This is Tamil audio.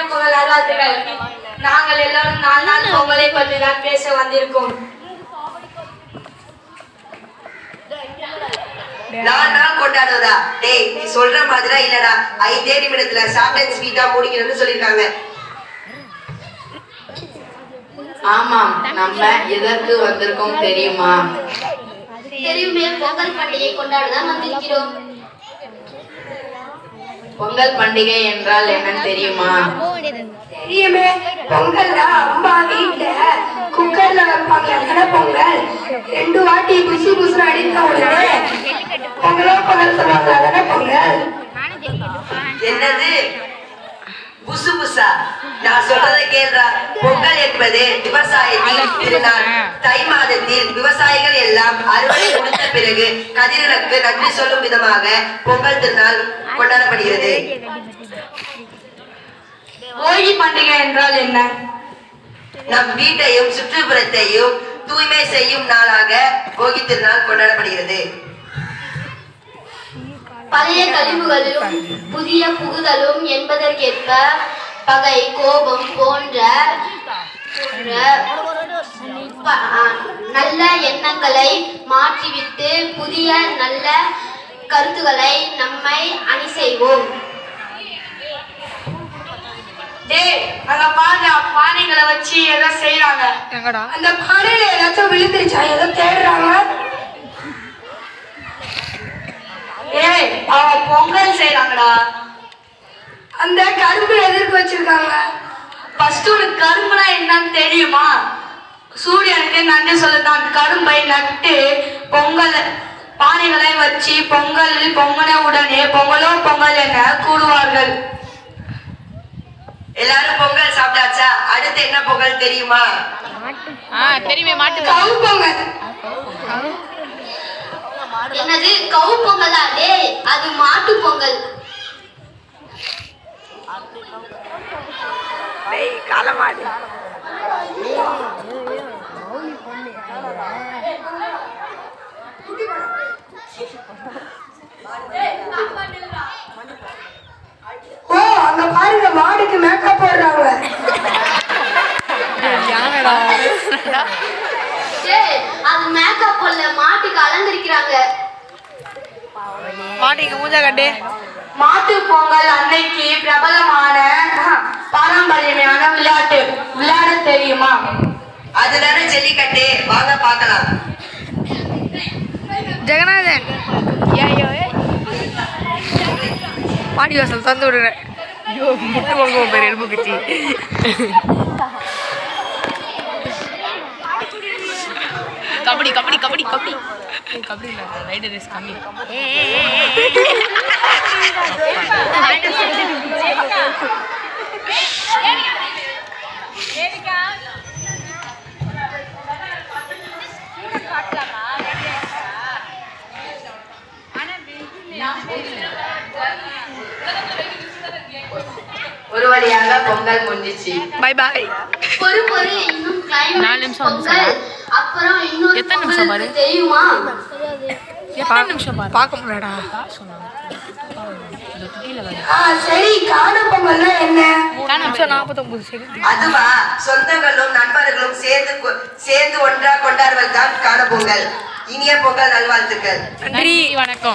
பொங்கல் நல்வாழ்த்துக்கள். நாங்கள் எல்லாரும் 4 நாள் பொங்கலை பற்றி தான் பேச வந்திருக்கோம். 4 நாள் கொண்டாடுவதா? டேய், நீ சொல்ற மாதிரியா இல்லடா. 5 நிமிடத்துல சாப்பிட்டு ஸ்வீட்டா முடிக்கணும்னு சொல்லிருக்காங்க. ஆமாம், நம்ம எதற்கு வந்திருக்கோம் தெரியுமா? தெரியுமே, பொங்கல் பண்டிகை கொண்டாடதான் வந்திருக்கிறோம். பொங்கல் பண்டிகை என்றால் என்னன்னு தெரியுமா? தெரியுமே, பொங்கல்ல அம்மா வீட்டுல குக்கர்ல வைப்பாங்க. அதான பொங்கல். 2 வாட்டி புசி புசி அடித்த உடனே பொங்கல் சொல்லுவாங்க. அதான பொங்கல். என்னது புசு புசா? நான் சொல்றதை கேள்றா. பொங்கல் என்பது விவசாயத்தின் திருநாள். தை மாதத்தில் விவசாயிகள் எல்லாம் அறுவடை முடித்த பிறகு கதிர்களுக்கு நன்றி சொல்லும் விதமாக பொங்கல் திருநாள் கொண்டாடப்படுகிறது. போகி பண்டிகை என்றால் என்ன? நம் வீட்டையும் சுற்றுப்புறத்தையும் தூய்மை செய்யும் நாளாக போகி திருநாள் கொண்டாடப்படுகிறது. பழைய கழிவுகளிலும் புதிய புகுதலும் என்பதற்கேற்ப பகை, கோபம் போன்ற நல்ல எண்ணங்களை மாற்றிவிட்டு புதிய நல்ல கருத்துக்களை நம்மை அணி செய்வோம். அங்க பாருங்க, பானைகளை வச்சு ஏதோ செய்யறாங்க. அந்த பானையில ஏதாச்சும் விழுந்துருச்சா? ஏதோ தேடுறாங்க. அவன் பொங்கல் செய்யறாங்கடா. அந்த கரும்பு எதிர்க்கு வச்சிருக்காங்க. ஃபர்ஸ்ட் உனக்கு கரும்புனா என்னன்னு தெரியுமா? சூரியனுக்கு நன்றி சொல்லத்தான் கரும்பை நட்டு பொங்கல் பானைகளை வச்சு பொங்கன உடனே பொங்கலோ பொங்கல் என கூடுவார்கள். எல்லாரும் பொங்கல் சாப்பிட்டாச்சா? அடுத்து என்ன பொங்கல் தெரியுமா? தெரியுமே, மாட்டு கவு பொங்கல். என்னது கவு பொங்கலா? டேய், அது மாட்டு பொங்கல். காலமாடு. ஓ, அங்க பாருங்க, மாடுக்கு மேக்கப் போடுறாங்க. அது மேக்கப் போடல, மாட்டுக்கு அலங்கரிக்கிறாங்க. மாட்டுக்கு பூஜை கட்டு. மாட்டு பொங்கல் அன்னைக்கு பிரபலமான பாரம்பரியமான விளையாட தெரியுமா? அதுதானே ஜல்லிக்கட்டு. வாங்க பார்க்கலாம். ஜெகநாதன் பாடி வாசல் தந்து விடுறேன். முட்டு வாங்குவோம் பேர் எலும்பு கட்சி. கபடி கபடி கபடி கபடி கபடி இல்லை, ரைடர் ரேஸ் கம்மி. ஒரு வழியாக பொங்கல் முடிஞ்சிச்சு. Bye bye. பொறு இன்னும் 4 நிமிஷம் பொங்கல். அப்புறம் இன்னொரு எத்தனை நிமிஷம் பாரு? தெரியுமா? எத்தனை நிமிஷம் பாரு? பார்க்க முடியாடா. சரி, காண பொங்கல்னா என்ன? 49 செகண்ட். அதுவா? சொந்தங்களும் நண்பர்களும் சேர்ந்து ஒன்றா கொண்டாடுவதுதான் காண பொங்கல். இனிய பொங்கல் நல்வாழ்த்துக்கள். நன்றி, வணக்கம்.